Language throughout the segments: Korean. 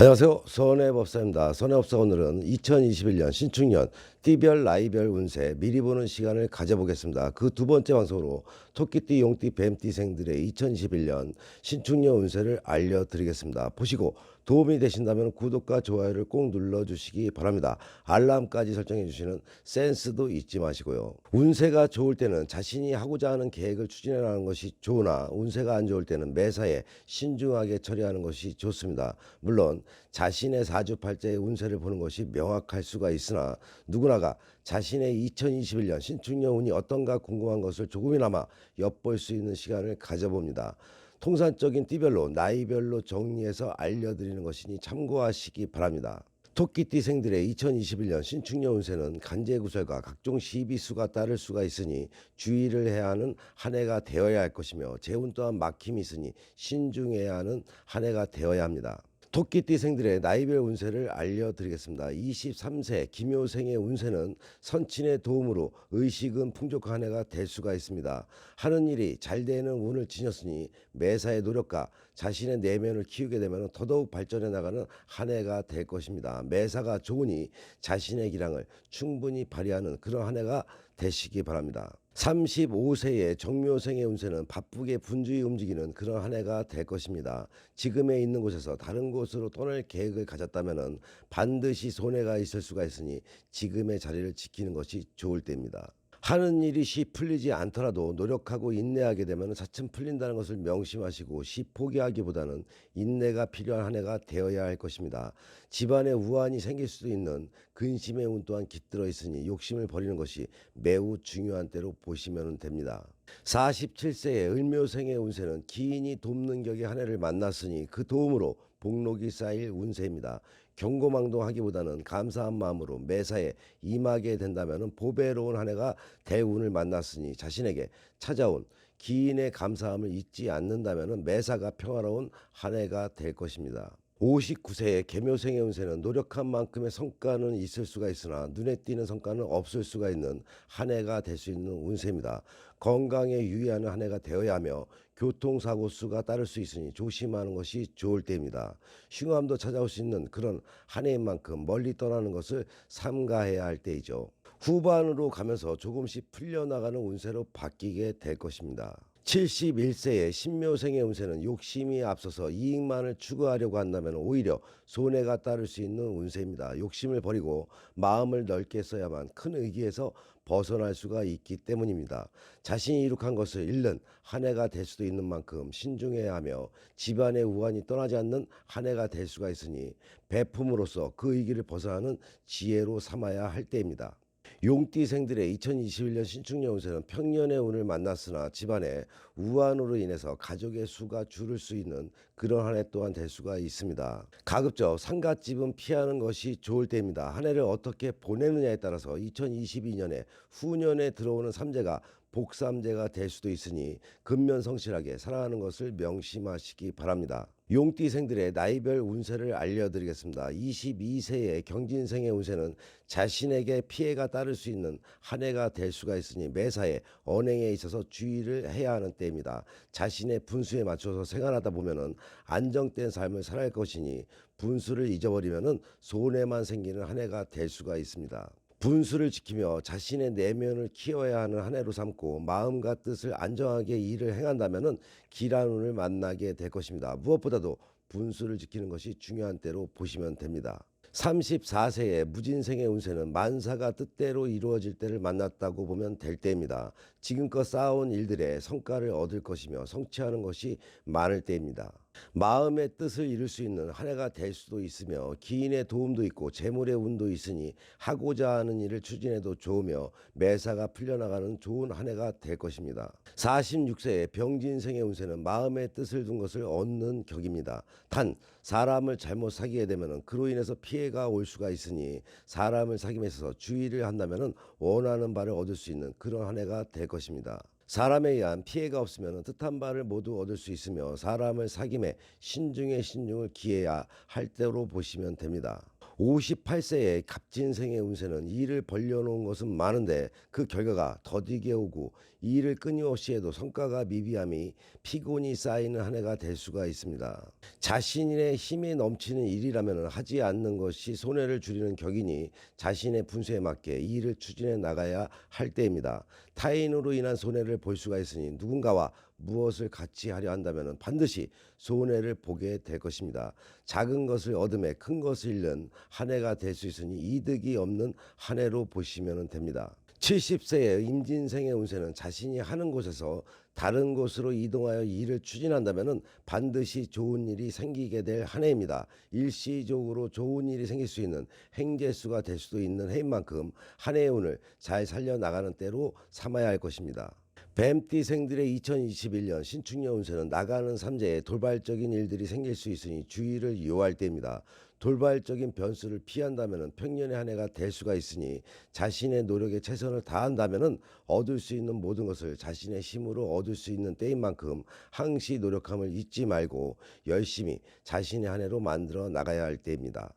안녕하세요. 손해법사입니다. 손해법사 오늘은 2021년 신축년 띠별 나이별 운세 미리 보는 시간을 가져보겠습니다. 그 두 번째 방송으로 토끼띠, 용띠, 뱀띠생들의 2021년 신축년 운세를 알려드리겠습니다. 보시고 도움이 되신다면 구독과 좋아요를 꼭 눌러주시기 바랍니다. 알람까지 설정해 주시는 센스도 잊지 마시고요. 운세가 좋을 때는 자신이 하고자 하는 계획을 추진해 나가는 것이 좋으나 운세가 안 좋을 때는 매사에 신중하게 처리하는 것이 좋습니다. 물론 자신의 사주팔자의 운세를 보는 것이 명확할 수가 있으나 누구나가 자신의 2021년 신축년 운이 어떤가 궁금한 것을 조금이나마 엿볼 수 있는 시간을 가져봅니다. 통산적인 띠별로 나이별로 정리해서 알려드리는 것이니 참고하시기 바랍니다. 토끼띠생들의 2021년 신축년 운세는 간제구설과 각종 시비수가 따를 수가 있으니 주의를 해야 하는 한 해가 되어야 할 것이며 재운 또한 막힘이 있으니 신중해야 하는 한 해가 되어야 합니다. 토끼띠생들의 나이별 운세를 알려드리겠습니다. 23세 김효생의 운세는 선친의 도움으로 의식은 풍족한 한 해가 될 수가 있습니다. 하는 일이 잘 되는 운을 지녔으니 매사의 노력과 자신의 내면을 키우게 되면 더더욱 발전해 나가는 한 해가 될 것입니다. 매사가 좋으니 자신의 기량을 충분히 발휘하는 그런 한 해가 되시기 바랍니다. 35세의 정묘생의 운세는 바쁘게 분주히 움직이는 그런 한 해가 될 것입니다. 지금에 있는 곳에서 다른 곳으로 떠날 계획을 가졌다면 반드시 손해가 있을 수가 있으니 지금의 자리를 지키는 것이 좋을 때입니다. 하는 일이 쉽 풀리지 않더라도 노력하고 인내하게 되면 차츰 풀린다는 것을 명심하시고 쉽 포기하기보다는 인내가 필요한 한 해가 되어야 할 것입니다. 집안에 우환이 생길 수도 있는 근심의 운 또한 깃들어 있으니 욕심을 버리는 것이 매우 중요한 때로 보시면 됩니다. 47세의 을묘생의 운세는 기인이 돕는 격의 한 해를 만났으니 그 도움으로 복록이 쌓일 운세입니다. 경고망동하기보다는 감사한 마음으로 매사에 임하게 된다면 보배로운 한 해가 될 운을 만났으니 자신에게 찾아온 기인의 감사함을 잊지 않는다면 매사가 평화로운 한 해가 될 것입니다. 59세의 계묘생의 운세는 노력한 만큼의 성과는 있을 수가 있으나 눈에 띄는 성과는 없을 수가 있는 한 해가 될 수 있는 운세입니다. 건강에 유의하는 한 해가 되어야 하며 교통사고 수가 따를 수 있으니 조심하는 것이 좋을 때입니다. 흉함도 찾아올 수 있는 그런 한 해인 만큼 멀리 떠나는 것을 삼가해야 할 때이죠. 후반으로 가면서 조금씩 풀려나가는 운세로 바뀌게 될 것입니다. 71세의 신묘생의 운세는 욕심이 앞서서 이익만을 추구하려고 한다면 오히려 손해가 따를 수 있는 운세입니다. 욕심을 버리고 마음을 넓게 써야만 큰 위기에서 벗어날 수가 있기 때문입니다. 자신이 이룩한 것을 잃는 한 해가 될 수도 있는 만큼 신중해야 하며 집안의 우환이 떠나지 않는 한 해가 될 수가 있으니 배품으로써 그 위기를 벗어나는 지혜로 삼아야 할 때입니다. 용띠생들의 2021년 신축년 운세는 평년의 운을 만났으나 집안에 우환으로 인해서 가족의 수가 줄을 수 있는 그런 한 해 또한 될 수가 있습니다. 가급적 상갓집은 피하는 것이 좋을 때입니다. 한 해를 어떻게 보내느냐에 따라서 2022년에 후년에 들어오는 삼재가 복삼재가 될 수도 있으니 근면성실하게 살아가는 것을 명심하시기 바랍니다. 용띠생들의 나이별 운세를 알려드리겠습니다. 22세의 경진생의 운세는 자신에게 피해가 따를 수 있는 한 해가 될 수가 있으니 매사에 언행에 있어서 주의를 해야 하는 때입니다. 자신의 분수에 맞춰서 생활하다 보면 안정된 삶을 살아갈 것이니 분수를 잊어버리면 손해만 생기는 한 해가 될 수가 있습니다. 분수를 지키며 자신의 내면을 키워야 하는 한 해로 삼고 마음과 뜻을 안정하게 일을 행한다면 길한 운을 만나게 될 것입니다. 무엇보다도 분수를 지키는 것이 중요한 때로 보시면 됩니다. 34세의 무진생의 운세는 만사가 뜻대로 이루어질 때를 만났다고 보면 될 때입니다. 지금껏 쌓아온 일들의 성과를 얻을 것이며 성취하는 것이 많을 때입니다. 마음의 뜻을 이룰 수 있는 한 해가 될 수도 있으며 기인의 도움도 있고 재물의 운도 있으니 하고자 하는 일을 추진해도 좋으며 매사가 풀려나가는 좋은 한 해가 될 것입니다. 46세의 병진생의 운세는 마음의 뜻을 둔 것을 얻는 격입니다. 단 사람을 잘못 사귀게 되면 그로 인해서 피해가 올 수가 있으니 사람을 사귐에 있어서 주의를 한다면 원하는 바를 얻을 수 있는 그런 한 해가 될 것입니다. 사람에 의한 피해가 없으면 뜻한 바를 모두 얻을 수 있으며 사람을 사귐에 신중에 신중을 기해야 할 때로 보시면 됩니다. 58세의 갑진생의 운세는 일을 벌려놓은 것은 많은데 그 결과가 더디게 오고 이 일을 끊임없이 해도 성과가 미비함이 피곤이 쌓이는 한 해가 될 수가 있습니다. 자신의 힘이 넘치는 일이라면 하지 않는 것이 손해를 줄이는 격이니 자신의 분수에 맞게 이 일을 추진해 나가야 할 때입니다. 타인으로 인한 손해를 볼 수가 있으니 누군가와 무엇을 같이 하려 한다면 반드시 손해를 보게 될 것입니다. 작은 것을 얻음에 큰 것을 잃는 한 해가 될 수 있으니 이득이 없는 한 해로 보시면 됩니다. 70세의 임진생의 운세는 자신이 하는 곳에서 다른 곳으로 이동하여 일을 추진한다면 반드시 좋은 일이 생기게 될 한 해입니다. 일시적으로 좋은 일이 생길 수 있는 행재수가 될 수도 있는 해인 만큼 한 해의 운을 잘 살려나가는 때로 삼아야 할 것입니다. 뱀띠생들의 2021년 신축년 운세는 나가는 삼재에 돌발적인 일들이 생길 수 있으니 주의를 요할 때입니다. 돌발적인 변수를 피한다면 평년의 한 해가 될 수가 있으니 자신의 노력에 최선을 다한다면 얻을 수 있는 모든 것을 자신의 힘으로 얻을 수 있는 때인 만큼 항시 노력함을 잊지 말고 열심히 자신의 한 해로 만들어 나가야 할 때입니다.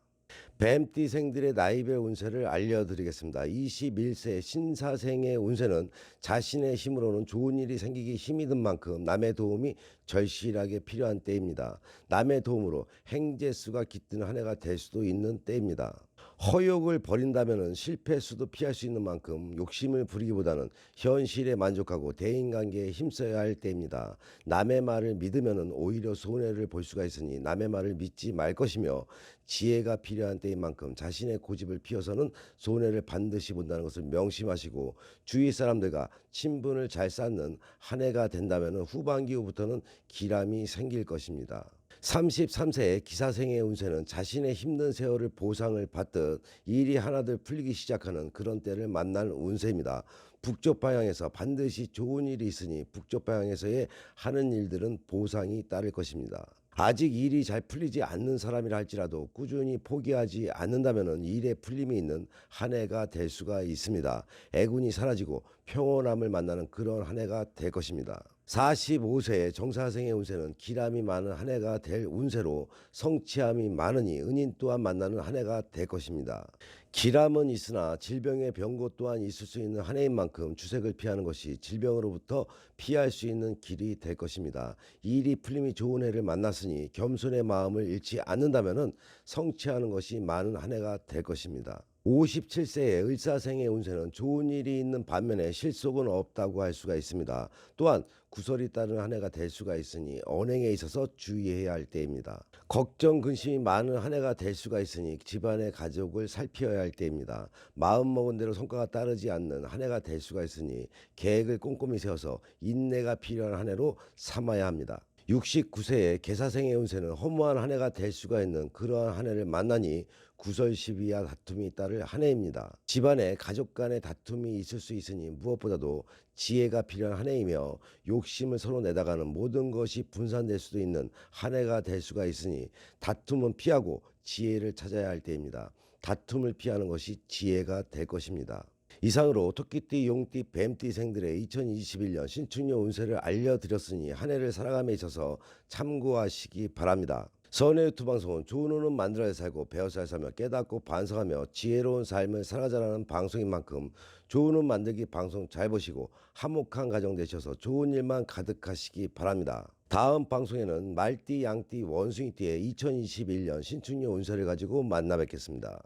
뱀띠생들의 나이별 운세를 알려드리겠습니다. 21세 신사생의 운세는 자신의 힘으로는 좋은 일이 생기기 힘이 든 만큼 남의 도움이 절실하게 필요한 때입니다. 남의 도움으로 행재수가 깃드는 한 해가 될 수도 있는 때입니다. 허욕을 버린다면 실패 수도 피할 수 있는 만큼 욕심을 부리기보다는 현실에 만족하고 대인관계에 힘써야 할 때입니다. 남의 말을 믿으면 오히려 손해를 볼 수가 있으니 남의 말을 믿지 말 것이며 지혜가 필요한 때인 만큼 자신의 고집을 피워서는 손해를 반드시 본다는 것을 명심하시고 주위 사람들과 친분을 잘 쌓는 한 해가 된다면 후반기 후부터는 기람이 생길 것입니다. 33세의 기사생의 운세는 자신의 힘든 세월을 보상을 받듯 일이 하나둘 풀리기 시작하는 그런 때를 만날 운세입니다. 북쪽 방향에서 반드시 좋은 일이 있으니 북쪽 방향에서의 하는 일들은 보상이 따를 것입니다. 아직 일이 잘 풀리지 않는 사람이라 할지라도 꾸준히 포기하지 않는다면 일에 풀림이 있는 한 해가 될 수가 있습니다. 애군이 사라지고 평온함을 만나는 그런 한 해가 될 것입니다. 45세의 정사생의 운세는 기람이 많은 한 해가 될 운세로 성취함이 많으니 은인 또한 만나는 한 해가 될 것입니다. 기람은 있으나 질병의 병고 또한 있을 수 있는 한 해인 만큼 주색을 피하는 것이 질병으로부터 피할 수 있는 길이 될 것입니다. 일이 풀림이 좋은 해를 만났으니 겸손의 마음을 잃지 않는다면 성취하는 것이 많은 한 해가 될 것입니다. 57세의 을사생의 운세는 좋은 일이 있는 반면에 실속은 없다고 할 수가 있습니다. 또한 구설이 따른 한 해가 될 수가 있으니 언행에 있어서 주의해야 할 때입니다. 걱정 근심이 많은 한 해가 될 수가 있으니 집안의 가족을 살펴야 할 때입니다. 마음먹은 대로 성과가 따르지 않는 한 해가 될 수가 있으니 계획을 꼼꼼히 세워서 인내가 필요한 한 해로 삼아야 합니다. 69세의 계사생의 운세는 허무한 한 해가 될 수가 있는 그러한 한 해를 만나니 구설 시비와 다툼이 따를 한 해입니다. 집안에 가족 간의 다툼이 있을 수 있으니 무엇보다도 지혜가 필요한 한 해이며 욕심을 서로 내다가는 모든 것이 분산될 수도 있는 한 해가 될 수가 있으니 다툼은 피하고 지혜를 찾아야 할 때입니다. 다툼을 피하는 것이 지혜가 될 것입니다. 이상으로 토끼띠, 용띠, 뱀띠생들의 2021년 신축년 운세를 알려드렸으니 한 해를 살아감에 있어서 참고하시기 바랍니다. 선의 유튜브 방송은 좋은 운은 만들어야 살고 배워서 살며 깨닫고 반성하며 지혜로운 삶을 살아가자는 방송인 만큼 좋은 운 만들기 방송 잘 보시고 화목한 가정 되셔서 좋은 일만 가득하시기 바랍니다. 다음 방송에는 말띠, 양띠, 원숭이띠의 2021년 신축년 운세를 가지고 만나 뵙겠습니다.